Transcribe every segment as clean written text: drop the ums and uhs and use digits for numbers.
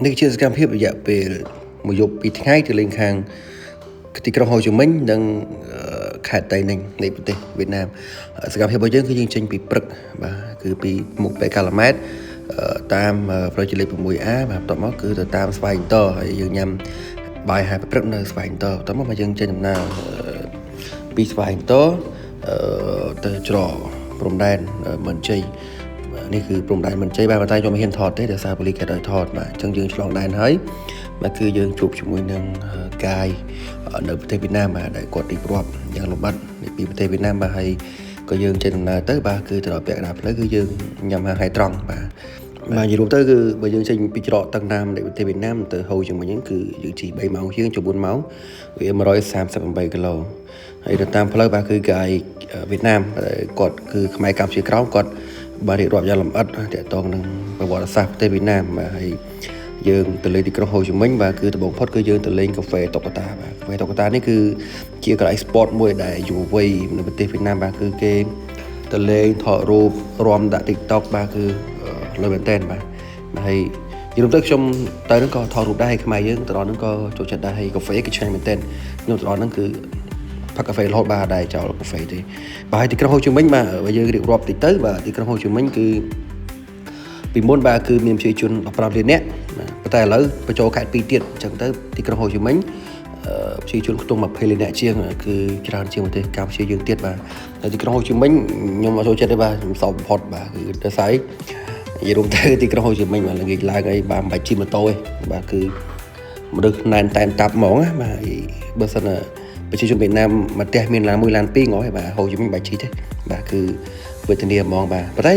នេះជាសកម្មភាពរយៈពេលមួយយប់ពីរថ្ងៃទៅលេងខាងទីក្រុងហូជីមិញនិងខេត្តតៃninhនៃប្រទេសវៀតណាមសកម្មភាពរបស់យើងគឺយើងចេញពីព្រឹកបាទគឺពីមុខបេកាឡាម៉ែតតាមផ្លូវលេខ 6A បាទបន្ទាប់មកគឺទៅតាមស្វែងតហើយយើងញ៉ាំបាយហាយព្រឹកនៅស្វែងតបន្ទាប់មកយើងចេញដំណើរពីស្វែងតទៅច្រកព្រំដែនមិនជ័យនេះគឺព្រំដែនមិនជ័យបាទតែខ្ញុំមិនហ៊ានថតទេដោយសារប៉ូលីសគេឲ្យថតបាទអញ្ចឹងយើងឆ្លងដែនហើយបាទគឺយើងជួបជាមួយនឹងកាយនៅប្រទេសវៀតណាមបាទដែលគាត់ទីប្រវត្តិយ៉ាងលម្អិតពីប្រទេសវៀតណាមបាទហើយក៏យើងចេញដំណើរទៅបាទគឺទៅដល់ពាក់កណ្ដាលផ្លូវគឺយើងញ៉ាំអាហារហៃត្រង់បាទនិយាយរួមទៅគឺបើយើងចេញពីច្រកតឹងណាមនៃប្រទេសវៀតណាមទៅហូជីមិញហ្នឹងគឺយើងជិះ3ម៉ោងជាង4ម៉ោងវា138គីឡូហើយទៅតាមផ្លូវបាទគឺកាយវៀតណាមគាត់គឺខ្មែរកម្ពុជាក្រោមគាត់បានរៀបរាប់យ៉ាងលម្អិតទាក់ទងនឹងប្រវត្តិសាស្ត្រប្រទេសវៀតណាមបាទហើយយើងទៅលេងទីក្រុងហូជីមិញបាទគឺដំបូងផុតគឺយើងទៅលេងកាហ្វេតុក្កតាបាទកាហ្វេតុក្កតានេះគឺជាកន្លែង sport មួយដែលយុវវ័យនៅប្រទេសវៀតណាមបាទគឺគេទៅលេងថតរូបរាំដាក់ TikTok បាទគឺលើមែនតើបាទហើយយល់ទៅខ្ញុំទៅហ្នឹងក៏ថតរូបដែរហើយខ្មែរយើងទៅដល់ហ្នឹងក៏ចូលចិត្តដែរហើយកាហ្វេគឺឆ្ងាញ់មែនតើខ្ញុំទៅដល់ហ្នឹងគឺផឹកកាហ្វេរហូតបាទដែរចោលកាហ្វេទេបាទហើយទីក្រុងហូជីមិញបាទបើយើងរៀបរាប់តិចទៅបាទទីក្រុងហូជីមិញគឺពីមុនបាទគឺមានប្រជាជន15លាននាក់ប៉ុន្តែឥឡូវបញ្ចូលខេត្ត2ទៀតអញ្ចឹងទៅទីក្រុងហូជីមិញប្រជាជនខ្ទង់20លាននាក់ជាងគឺច្រើនជាងប្រទេសកម្ពុជាយើងទៀតបាទហើយទីក្រុងហូជីមិញខ្ញុំអត់ចូលចិត្តទេបាទខ្ញុំសោកបំផុតបាទគឺដោយសារនិយាយរួមទៅទីក្រុងហូជីមិញបាទល្ងាចឡើងអីបាទមិនបាច់ជិះម៉ូតូទេបាទគឺមនុស្សណែនតែនតាប់ហ្មងណាបាទបើសិនប្រជាជនវៀតណាមមួយផ្ទះមានឡាន1ឡាន2ងហើយបាទហូជីមិញបាច់ជិះទេបាទគឺវេទនាហ្មងបាទប៉ុន្តែ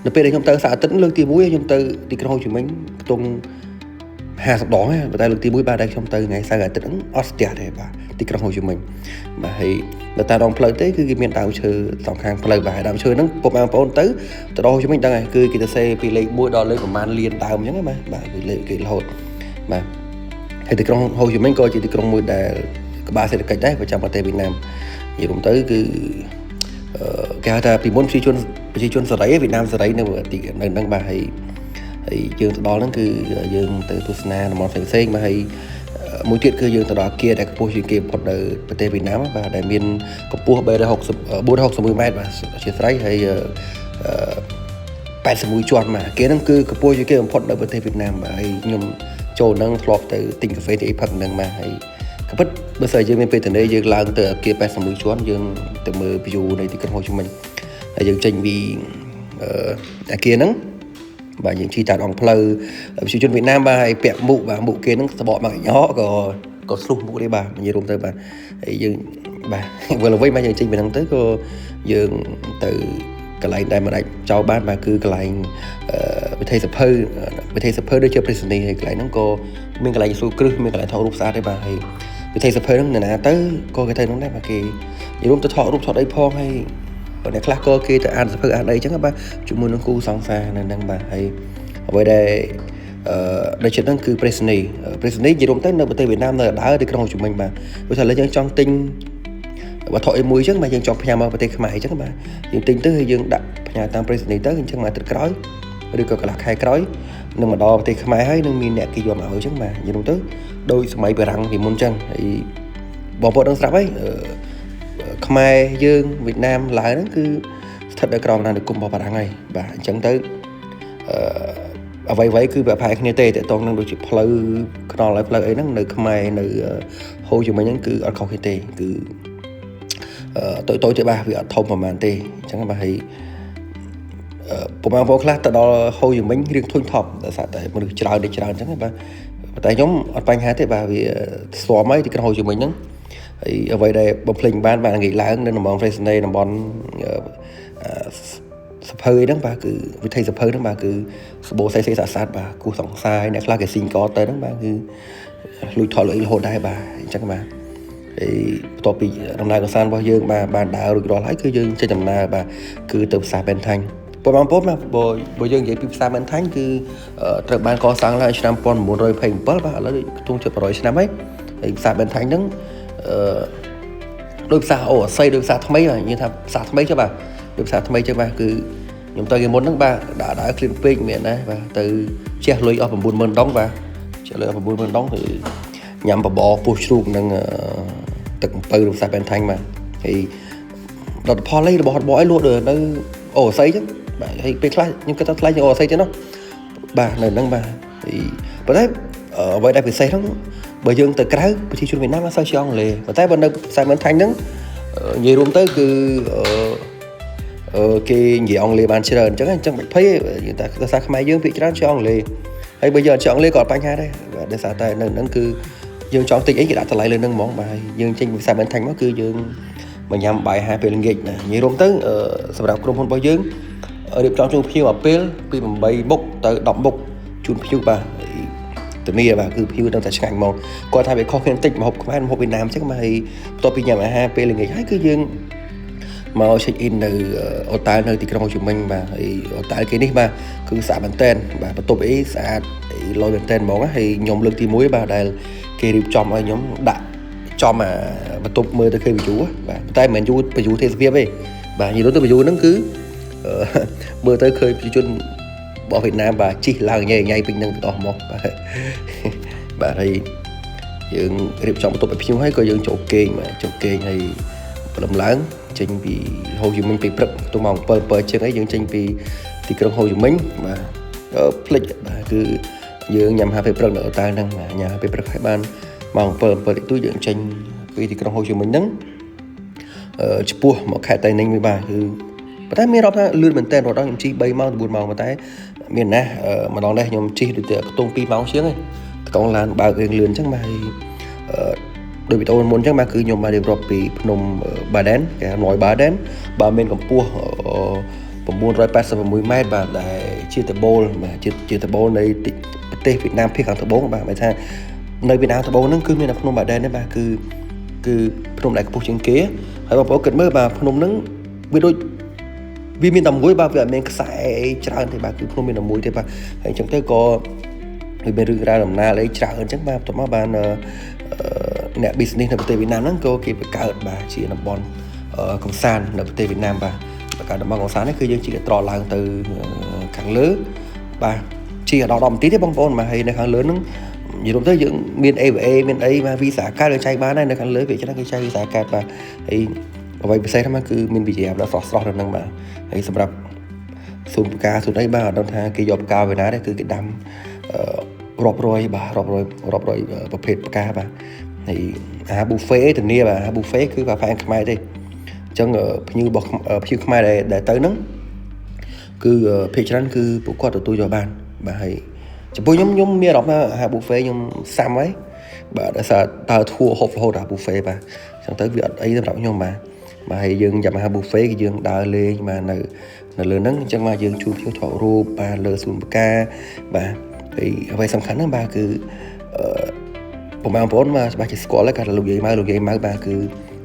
នៅពេលដែលខ្ញុំទៅសាកអាទិត្យលើកទី1ខ្ញុំទៅទីក្រុងហូជីមិញខ្ទង់50ដងប៉ុន្តែលើកទី1បាទដែលខ្ញុំទៅថ្ងៃសៅរ៍អាទិត្យហ្នឹងអត់ស្ទះទេបាទទីក្រុងហូជីមិញបាទហើយនៅតាមដងផ្លូវទេគឺគេមានដើមឈើសងខាងផ្លូវបាទដើមឈើហ្នឹងពុកបងប្អូនទៅដល់ហូជីមិញដឹងហើយគឺគេទៅសេពីលេខ1ដល់លេខប្រហែលលានដើមអញ្ចឹងបាទគឺលេខគេរហូតបាទហើយទីក្រុងហូជីមិញក៏ជាទីក្រុងមួយដែលក្បាលសេដ្ឋកិច្ចដែរប្រចាំប្រទេសវៀតណាមនិយាយរួមទៅគឺគេហៅថាពីមុនប្រជាជនសេរីវៀតណាមសេរីនៅហ្នឹងបាទហើយយើងទៅដល់ហ្នឹងគឺយើងទៅទស្សនាតំបន់ផ្សេងៗបាទហើយមួយទៀតគឺយើងទៅដល់អគារដែលខ្ពស់ជាងគេបំផុតនៅប្រទេសវៀតណាមបាទដែលមានកម្ពស់461ម៉ែត្របាទជាស្រីហើយ81ជាន់បាទអគារហ្នឹងគឺកម្ពស់ជាងគេបំផុតនៅប្រទេសវៀតណាមបាទហើយខ្ញុំចូលហ្នឹងធ្លាប់ទៅទិញកាហ្វេទីផឹកហ្នឹងបាទហើយក៏ពិតបើសិនយើងមានពេលទន្លេយើងឡើងទៅអគារ81ជាន់យើងទៅមើល view នៃទីក្រុងហូជីមិញហើយយើងចេញពីអគារហ្នឹងបាទយើងជិះតាមដងផ្លូវប្រជាជនវៀតណាមបាទហើយពាក់មុខបាទមុខគេហ្នឹងសបកមកញ៉ក៏ស្លុះមុខទេបាទនិយាយរួមទៅបាទហើយយើងបាទវិលអ្វីមកយើងចេញពីហ្នឹងទៅក៏យើងទៅកន្លែងដែលមិនអាចចោលបានបាទគឺកន្លែងវិថីសភៅដូចជាប្រេសនីហើយកន្លែងហ្នឹងក៏មានកន្លែងសួរគ្រឹះមានកន្លែងថតរូបស្អាតទេបាទហើយវិថីសភៅហ្នឹងណាទៅក៏គេទៅហ្នឹងដែរបាទគេនិយាយរួមទៅថតរូបថតអីផងហើយអ្នកខ្លះក៏គេទៅអានសភៅអានអីចឹងបាទជាមួយនឹងគូសង្សារនៅហ្នឹងបាទហើយអ្វីដែលដូចជាហ្នឹងគឺប្រេសនីនិយាយរួមទៅនៅប្រទេសវៀតណាមនៅដើរទីក្រុងហូជីមិញបាទព្រោះថាឥឡូវយើងចង់ទិញវត្ថុអីមួយចឹងបាទយើងចង់ផ្ញើមកប្រទេសខ្មែរអញ្ចឹងបាទយើងទិញទៅហើយយើងដាក់ផ្ញើតាមប្រេសនីទៅអញ្ចឹងមកទឹកក្រោយឬក៏កន្លះខែក្រោយនឹងមកដល់ប្រទេសខ្មែរហើយនឹងមានអ្នកគេយកមកឲ្យអញ្ចឹងបាទនិយាយរួមទៅដោយសម័យបារាំងពីមុនអញ្ចឹងហើយបងប្អូននឹងស្រាប់ហើយខ្មែរយើងវៀតណាមឡើយហ្នឹងគឺស្ថិតនៅក្រោមអាណានិគមរបស់បារាំងហើយបាទអញ្ចឹងទៅអ្វីគឺប្រហែលគ្នាទេតើតោះនឹងដូចជាផ្លូវខ្នល់ហើយផ្លូវអីហ្នឹងនៅខ្មែរនៅហូជីមិញហ្នឹងគឺអត់ខុសគ្នាទេគឺតូចទេបាទវាអត់ធំប្រហែលទេអញ្ចឹងបាទហើយបងប្អូនខ្លះទៅដល់ហូជីមិញរៀងធុញថប់ដោយសារតែមនុស្សច្រើនអញ្ចឹងបាទតែខ្ញុំអត់បញ្ហាទេបាទវាស្ទាំហើយទីក្រុងហូជីមិញហ្នឹងហើយអ្វីដែលបំភ្លេចបានបាទងាយឡើងនៅតំបន់ Fresnay តំបន់សភៅហ្នឹងបាទគឺវិធីសភៅហ្នឹងបាទគឺសបោសេស្អាតបាទគូសង្សារអ្នកខ្លះគេស៊ីងកទៅហ្នឹងបាទគឺលួចថតលុយរហូតដែរបាទអញ្ចឹងបាទហើយបន្ទាប់ពីដំណើរកម្សាន្តរបស់យើងបាទបានដើររួចរាល់ហើយគឺយើងចេញដំណើរបាទគឺទៅផ្សារបេនថាញ់បងប្អូនបាទបើយើងនិយាយពីផ្សារបេនថាញ់គឺត្រូវបានកសាងឡើងឆ្នាំ1927បាទឥឡូវខ្ទង់ជិត100ឆ្នាំហើយផ្សារបេនថាញ់ហ្នឹងដោយផ្សារអូអាស័យដោយផ្សារថ្មីបាទនិយាយថាផ្សារថ្មីចុះបាទដោយផ្សារថ្មីចុះបាទគឺ ខ្ញុំទៅគេមុនហ្នឹងបាទđã cleanពេកមែនដែរបាទទៅជះលុយអស់ 90000 ដងបាទជះលុយអស់ 90000 ដងគឺញ៉ាំបបរពោះជ្រូកនិងទឹកអំពៅរំសាយបែនថាញ់បាទហើយលទ្ធផលរបស់អីលក់នៅអូស័យចឹងបាទហើយពេលខ្លះខ្ញុំគិតថាថ្លៃជាងអូស័យចឹងណោះបាទនៅហ្នឹងបាទហើយប៉ុន្តែអ្វីដែលពិសេសហ្នឹងបើយើងទៅក្រៅប្រជាជនវៀតណាមអត់សូវចេះអង់គ្លេសប៉ុន្តែបើនៅផ្សារមែនថាញ់ហ្នឹងនិយាយរួមទៅគឺគេនិយាយអង់គ្លេសបានច្រើនអញ្ចឹងមិនភ័យយើងតែភាសាខ្មែរយើងភាគច្រើនចេះអង់គ្លេសហើយបើយើងអត់ចេះអង់គ្លេសក៏អត់បញ្ហាដែរបាទដោយសារតែនៅហ្នឹងគឺយើងចង់ទិញអីគេដាក់តម្លៃលើហ្នឹងហ្មងបាទយើងចេញភាសាមែនថាញ់មកគឺយើងមកញ៉ាំបាយហាពេលល្ងាចណានិយាយរួមទៅសម្រាប់ក្រុមហ៊ុនរបស់យើងរៀបចំជូនភ្ញៀវមួយពេលពី8មុខទៅ10មុខជូនភ្ញៀវបាទធានាបាទគឺភ្ញៀវនៅតែឆ្ងាញ់ហ្មងគាត់ថាវាខុសគ្នាបន្តិចម្ហូបខ្មែរម្ហូបវៀតណាមអញ្ចឹងបាទហើយបន្ទាប់ពីញ៉ាំអាហារពេលល្ងាចហើយគឺយើងមក check in នៅអូតែលនៅទីក្រុងហូជីមិញបាទហើយអូតែលគេនេះបាទគឺស្អាតមែនតើបាទបន្ទប់អីស្អាតលយមែនតើហ្មងហើយខ្ញុំលើកទី1បាទដែលគេរៀបចំឲ្យខ្ញុំដាក់ចំបន្ទប់មើលទៅឃើញ view បាទតែមិនមែន view ទេសភាពទេបាទនិយាយទៅ view ហ្នឹងគឺមើលទៅឃើញប្រជាជនរបស់វៀតណាមបាទជិះឡើងញ៉ៃពេញនឹងទាំងអស់មកបាទហើយយើងរៀបចំបន្ទប់ឲ្យភ្ញៀវហើយក៏យើងចូលគេងបាទចូលគេងហើយព្រលឹមឡើងចេញពីហូជីមិញពេលព្រឹកទៅម៉ោង7 ជាងអីយើងចេញពីទីក្រុងហូជីមិញបាទផ្លិចបាទគឺយើងញ៉ាំអាហារពេលព្រឹកនៅអូតែលហ្នឹងបាទញ៉ាំអាហារពេលព្រឹកហើយបានម៉ោង7 ទូយើងចេញពីទីក្រុងហូជីមិញហ្នឹងឆ្ពោះមកខេត្តតៃninhវិញបាទគឺប៉ុន្តែមានរាប់ថាលឿនមែនតើរត់ដល់ខ្ញុំជិះ3ម៉ោងទៅ4ម៉ោងប៉ុន្តែមានណាស់ម្ដងនេះខ្ញុំជិះដូចតែខ្ទង់2ម៉ោងជាងឯងតកង់ឡានបើករៀងលឿនអញ្ចឹងបាទហើយដោយវីដេអូមុនអញ្ចឹងបាទគឺខ្ញុំបានរៀបរាប់ពីភ្នំបាដែនគេហៅណយបាដែនបាទមានកម្ពស់986 ម៉ែត្របាទដែលជាតបូលបាទជាតបូលនៃប្រទេសវៀតណាមភាគខាងត្បូងបាទហមายថានៅវៀតណាមត្បូងហ្នឹងគឺមានតែភ្នំបាដែនទេបាទគឺភ្នំដែលខ្ពស់ជាងគេហើយបងប្អូនគិតមើលបាទភ្នំហ្នឹងវាដូចវាមានតែមួយបាទវាអត់មានខ្សែច្រើនទេបាទគឺភ្នំមានតែមួយទេបាទហើយអញ្ចឹងទៅក៏វាមានរឿងរ៉ាវដំណើរអីច្រើនអញ្ចឹងបាទបន្ទាប់មកបានអ្នក business នៅប្រទេសវៀតណាមហ្នឹងក៏គេបង្កើតបាទជាតំបន់កំសាន្តនៅប្រទេសវៀតណាមបាទបង្កើតតំបន់កំសាន្តនេះគឺយើងជិះត្រឡើងទៅខាងលើបាទជិះដល់10នាទីទេបងប្អូនបាទហើយនៅខាងលើហ្នឹងនិយាយរួមទៅយើងមាន AVA មានអីបាទវីសាកើតយើងចែកបានហើយនៅខាងលើវាច្រើនគេចែកវីសាកើតបាទហើយអ្វីពិសេសហ្នឹងគឺមានវិជ្ជាដល់ស្រស់ៗនៅហ្នឹងបាទហើយសម្រាប់ស៊ុនផ្កាស៊ុនអីបាទអត់ដឹងថាគេយកផ្កាពីណាទេគឺគេដាំរាប់រយបាទរាប់រយប្រភេទផ្កាបាទហើយអាហារ buffet ធានាបាទអាហារ buffet គឺបាទផែនខ្មែរទេអញ្ចឹងភ្ញៀវរបស់ភ្ញៀវខ្មែរដែលទៅហ្នឹងគឺភាគច្រើនគឺពួកគាត់ទទួលយកបានបាទហើយចំពោះខ្ញុំមានអារម្មណ៍ថាអាហារ buffet ខ្ញុំសាំហើយបាទដោយសារតើធួហូបរហូតអា buffet បាទអញ្ចឹងទៅវាអត់អីសម្រាប់ខ្ញុំបាទហើយយើងញ៉ាំអាហារ buffet គឺយើងដើរលេងបាទនៅលើហ្នឹងអញ្ចឹងបាទយើងជួបភ្ញៀវថតរូបបាទលើសួនផ្កាបាទហើយអ្វីសំខាន់ហ្នឹងបាទគឺបងប្អូនបាទច្បាស់ជាស្គាល់ហើយគាត់លោកយាយម៉ៅបាទគឺ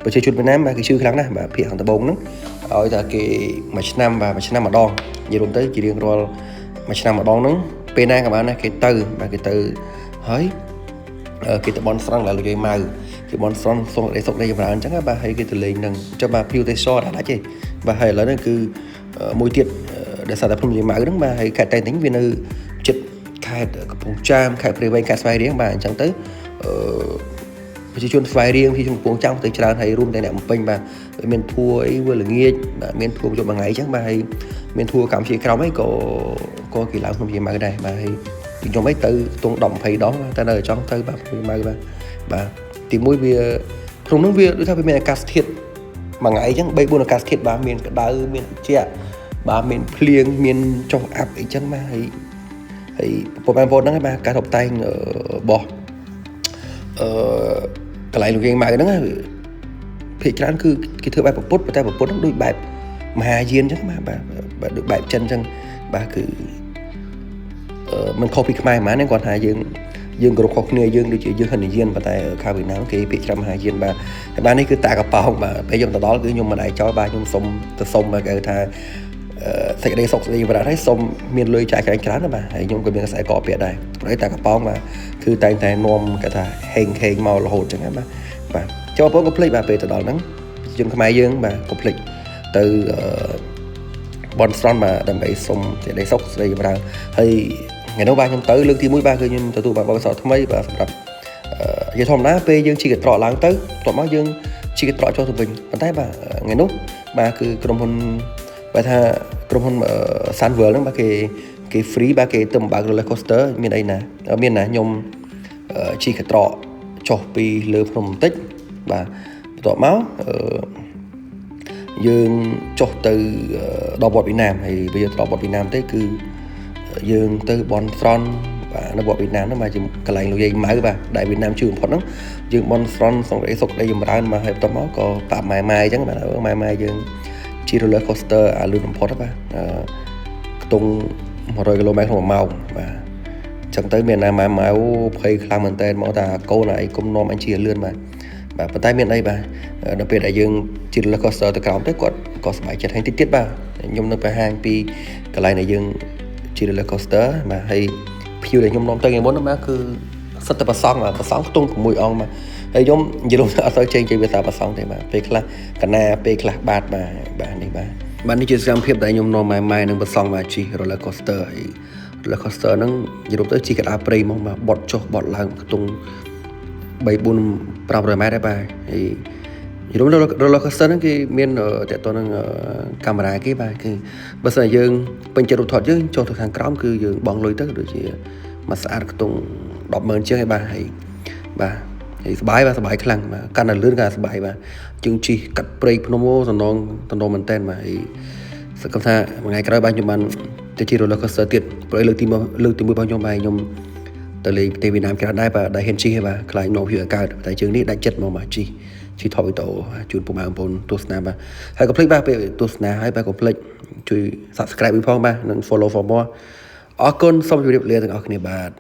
ប្រជាជនវៀតណាមបាទគេជឿខ្លាំងណាស់បាទភាគខាងត្បូងហ្នឹងឲ្យតែគេមួយឆ្នាំបាទមួយឆ្នាំម្ដងនិយាយរួមទៅជារៀងរាល់មួយឆ្នាំម្ដងហ្នឹងពេលណាក៏បានដែរគេទៅបាទគេទៅហើយគេទៅបន់ស្រង់ដល់លោកយាយម៉ៅគេបន់ស្រង់សុខដីចម្រើនអញ្ចឹងបាទហើយគេទៅលេងនឹងចាំបាទភីវទេសចរដាច់ទេបាទហើយឥឡូវនេះគឺមួយទៀតដែលសារតែភ្នំយាយម៉ៅហ្នឹងបាទហើយខេត្តតៃninhវានៅចិត្តខេត្តកំពង់ចាមខេត្តព្រៃវែងខេត្តស្វាយរៀងបាទអញ្ចឹងទៅប្រជាជនស្វាយរៀងប្រជាជនកំពង់ចាមទៅច្រើនហើយរួមទាំងអ្នកបំពេញបាទមានធัวអីវាល្ងាចបាទមានធัวជុំមួយថ្ងៃអញ្ចឹងបាទហើយមានធัวកម្ពុជាក្រោមអីក៏គេឡើងភ្នំយាយម៉ៅដែរបាទហើយខ្ញុំអីទៅខ្ទង់10-20 ដងតែនៅចង់ទៅបាទភ្នំយាយម៉ៅបាទទីមួយវាក្នុងនោះវាដូចថាវាមានអាកាសធាតុមួយថ្ងៃអញ្ចឹង 3-4 អាកាសធាតុបាទមានក្តៅមានត្រជាក់បាទមានភ្លៀងមានចុះអាប់អីចឹងបាទហើយកន្លែងលោកយាយម៉ៅហ្នឹងភាគច្រើនគឺគេធ្វើបែបប្រពុតតែប្រពុតហ្នឹងដូចបែបមហាយានអញ្ចឹងបាទដូចបែបចិនអញ្ចឹងបាទគឺមិនខុសពីខ្មែរហ្មងគាត់ថាយើងគ្រប់ខុសគ្នាយើងដូចជាយើងហិនយានប៉ុន្តែខាងវៀតណាមគេភាគច្រើនមហាយានបាទហើយបាទនេះគឺតាកប៉ោងបាទពេលខ្ញុំទៅដល់គឺខ្ញុំមិនអាចចោលបាទខ្ញុំសុំគេថាសេចក្តីសុខស្ដីប្រាថ្នាហើយសុំមានលុយចាយច្រើនណាបាទហើយខ្ញុំក៏មានខ្សែកពាក់ដែរព្រោះតាកប៉ោងបាទគឺតែងតែនាំគេថាហេងមករហូតអញ្ចឹងណាបាទចូលបងកុំភ្លេចបាទពេលទៅដល់ហ្នឹងជនខ្មែរយើងបាទកុំភ្លេចទៅ បនស្រន់បាទដើម្បីសុំសេចក្តីសុខស្ដីចម្រើនហើយថ្ងៃនោះបាទខ្ញុំទៅលើកទី1បាទគឺខ្ញុំទទួលបានបទពិសោធន៍ថ្មីបាទសម្រាប់ជាធម្មតាពេលយើងជិះកត្រកឡើងទៅបន្ទាប់មកយើងជិះកត្រកចុះទៅវិញប៉ុន្តែបាទថ្ងៃនោះបាទគឺក្រុមហ៊ុនបាទថាក្រុមហ៊ុនSunworld ហ្នឹងបាទគេ free បាទគេទៅបើក roller coaster មានអីណាមានណាខ្ញុំជិះកត្រកចុះពីលើភ្នំបន្តិចបាទបន្ទាប់មកយើងចុះទៅដល់វត្តវៀតណាមហើយពេលយើងដល់វត្តវៀតណាមទេគឺយើងទៅបនស្រន់បាទនៅវត្តវៀតណាមហ្នឹងបាទជាកន្លែងលោកយាយម៉ៅបាទដែលវៀតណាមជួយបំផុតហ្នឹងយើងបនស្រន់សង្កេតសុខដីចម្រើនមកហើយបន្ទាប់មកក៏ប៉ាម៉ែអញ្ចឹងបាទម៉ែយើងជិះ roller coaster អាលឿនបំផុតបាទខ្ទង់100 គីឡូម៉ែត្រក្នុង1ម៉ោងបាទអញ្ចឹងទៅមានណាម៉ែភ័យខ្លាំងមែនតើមកថាកូនអីគុំនាំអញជិះលឿនបាទប៉ុន្តែមានអីបាទនៅពេលដែលយើងជិះ roller coaster ទៅក្រោមទៅគាត់ក៏សប្បាយចិត្តហើយតិចបាទខ្ញុំនឹងបង្ហាញពីកន្លែងដែលយើងជិះ roller coaster បាទហើយភៀវដែលខ្ញុំនាំទៅថ្ងៃមុនហ្នឹងបាទគឺសិតតែប្រសង់ខ្ទង់6អង្គបាទហើយខ្ញុំនិយាយអត់ទៅចេញវាថាប្រសង់ទេបាទពេលខ្លះកណាពេលខ្លះបាទនេះបាទនេះជាសកម្មភាពដែលខ្ញុំនាំម៉ែនឹងប្រសង់បាទជិះ roller coaster ហើយ roller coaster ហ្នឹងនិយាយទៅជិះកណ្ដាលព្រៃហ្មងបាទបត់ចុះបត់ឡើងខ្ទង់3-4-500 ម៉ែត្រដែរបាទហើយroller coaster ហ្នឹងគេមានតើតើនឹងកាមេរ៉ាគេបាទគឺបើសិនយើងពេញចិត្តរូបថតយើងចុះទៅខាងក្រោមគឺយើងបង់លុយទៅដូចជាមួយស្អាតខ្ទង់100000ជាងហើយបាទហើយសប្បាយខ្លាំងបាទកាន់តែលឿនកាន់តែសប្បាយបាទយើងជិះកាត់ព្រៃភ្នំតំណងមែនតើបាទហើយសង្ឃឹមថាមួយថ្ងៃក្រោយបាទខ្ញុំបានទៅជិះ roller coaster ទៀតព្រោះលើកទី1របស់ខ្ញុំបាទខ្ញុំទៅលេងប្រទេសវៀតណាមច្រើនដែរបាទដែលហ៊ានជិះហើយបាទខ្លាចនាំវាកើតតែជើងនេះដាច់ចិត្តមកបាទជិះថតវីដេអូជូនពុកម៉ែបងប្អូនទស្សនាបាទហើយកុំភ្លេចបាទពេលទស្សនាហើយបាទកុំភ្លេចជួយ subscribe ផងបាទនិង follow for more អរគុណសូមជម្រាបលាទាំងអស់គ្នាបាទ